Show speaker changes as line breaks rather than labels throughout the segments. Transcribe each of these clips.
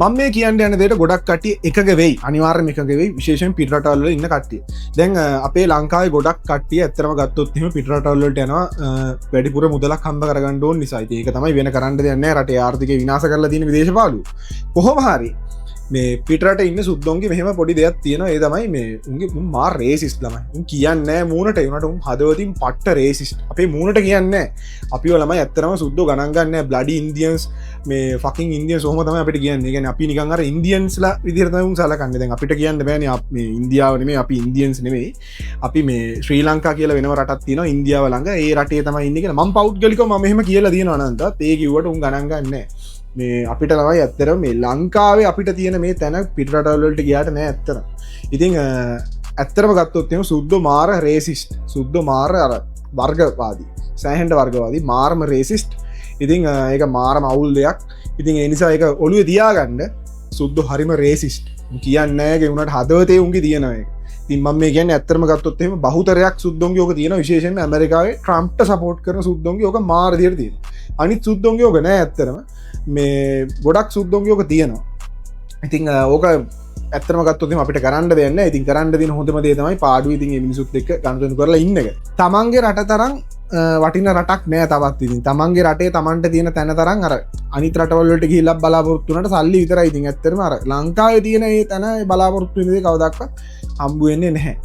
මම මේ කියන්න යන දේට ගොඩක් කට්ටිය එකග වෙයි අනිවාර්යයෙන්ම එකග වෙයි විශේෂයෙන් පිටරටවල ඉන්න කට්ටිය. දැන් අපේ ලංකාවේ ගොඩක් කට්ටිය ඇත්තටම ගත්තොත් එහෙම පිටරටවල වලට යනවා වැඩිපුර මුදලක් හම්බ කරගන්න ඕන නිසා. ඒක තමයි වෙන කරන්න දෙයක් නැහැ රටේ ආර්ථිකය විනාශ කරලා තියෙන විදේශපාලුවෝ. කොහොම හරි මේ පිටරට ඉන්න සුද්දොන්ගේ මෙහෙම පොඩි දෙයක් තියෙනවා. ඒ තමයි මේ උන්ගේ මාර් රේසිස්ට් ළමයි. උන් කියන්නේ නැහැ මූණට ඒ උනට උන් හදවතින් පට්ට රේසිස්ට්. අපේ මූණට කියන්නේ නැහැ. අපිව ළමයි ඇත්තටම සුද්දෝ ගණන් ගන්න නැහැ. බ්ලඩි ඉන්දියන්ස් මේ ෆකින් ඉන්දියන්ස් ඔහොම තමයි අපිට කියන්නේ. ඒ කියන්නේ අපි නිකන් අර ඉන්දියන්ස්ලා විදිහට තමයි උන් සලකන්නේ. දැන් අපිට කියන්න බෑනේ මේ ඉන්දියාව නෙමෙයි අපි ඉන්දියන්ස් නෙමෙයි. අපි මේ ශ්‍රී ලංකා කියලා වෙනම රටක් තියෙනවා ඉන්දියාව ළඟ. ඒ රටේ තමයි ඉන්නේ කියලා මම පෞද්ගලිකව මම එහෙම කියලා දිනනවා නන්දත්. ඒ කිව්වට උන් ගණන් ගන්න නැහැ. මේ අපිට තමයි ඇත්තරම මේ ලංකාවේ අපිට තියෙන මේ තැන පිටරටවලට ගියාට නෑ ඇත්තර. ඉතින් ඇත්තරම ගත්තොත් එහෙම සුද්දෝ මාර රේසිස්ට්. සුද්දෝ මාර අර වර්ගවාදී. සෑහෙන්න වර්ගවාදී මාරම රේසිස්ට්. ඉතින් ඒක මාරම අවුල් දෙයක්. ඉතින් ඒ නිසා ඒක ඔළුවේ තියාගන්න සුද්දෝ හරිම රේසිස්ට්. කියන්නේ නෑ ඒ උනට හදවතේ උන්ගේ තියෙනවා ඒක. ඉතින් මම මේ කියන්නේ ඇත්තටම ගත්තොත් එහෙම බහුතරයක් සුද්දොන්ගේ ඕක තියෙනවා විශේෂයෙන්ම ඇමරිකාවේ ට්‍රම්ප්ට සපෝට් කරන සුද්දොන්ගේ ඕක මාර විදියට තියෙනවා. අනිත් සුද්දොන්ගේ ඕක නෑ ඇත්තටම. මේ ගොඩක් සුද්දොන්ගේ ඕක තියෙනවා. ඉතින් ඕක ඇත්තටම ගත්තොත් එහෙම අපිට කරන්න දෙයක් නෑ. ඉතින් කරන්න දෙන හොඳම දේ තමයි පාඩුවේ ඉතින් මේ මිනිසුත් එක්ක ගනුදෙනු කරලා ඉන්න එක. තමන්ගේ රට තරම් වටින රටක් නෑ තවත් ඉතින්. තමන්ගේ රටේ තමන්ට තියෙන තැන තරම් අර අනිත් රටවල් වලට ගිහිල්ලා බලාපොරොත්තු වුණාට සල්ලි විතරයි. ඉතින් ඇත්තටම අර ලංකාවේ තියෙන ඒ තැන බලාපොරොත්තු වෙන දේ කවදාවත් හම්බ වෙන්නේ නැහැ.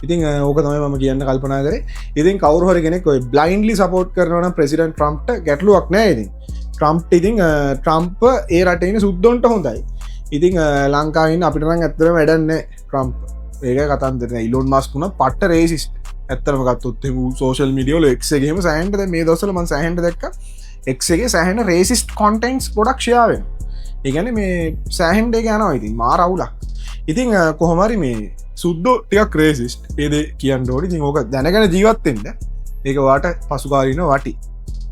ඉතින් ඕක තමයි මම කියන්න කල්පනා කරේ. ඉතින් කවුරු හරි කෙනෙක් ඔය බ්ලයින්ඩ්ලි සපෝට් කරනවා නම් ප්‍රෙසිඩන්ට් ට්‍රම්ප්ට ගැටලුවක් නෑ ඉතින්. ට්‍රම්ප් ඒ රටේන සුද්දොන්ට හොඳයි. ඉතින් ලංකාවින් අපිට නම් ඇත්තටම වැඩක් නැහැ ට්‍රම්ප්. ඒක කතන්දර නෑ. ඉලෝන් මස්ක් උනා පට්ට රේසිස්ට්. ඇත්තටම ගත්තොත් එහෙම සෝෂල් මීඩියා වල X එකේම සෑහෙන්න දැන් මේ දවස්වල මම සෑහෙන්න දැක්කා X එකේ සෑහෙන්න රේසිස්ට් කන්ටෙන්ට්ස් ගොඩක් ෂෙයා වෙනවා. ඒ කියන්නේ මේ සෑහෙන්න ඒක යනවා ඉතින් මාර අවුලක්. ඉතින් කොහොම හරි මේ සුද්දෝ ටිකක් රේසිස්ට්. ඒ දේ කියන්න ඕනේ. ඉතින් ඕක දැනගෙන ජීවත් වෙන්න. ඒක වාට පසුකාලීනව වටි.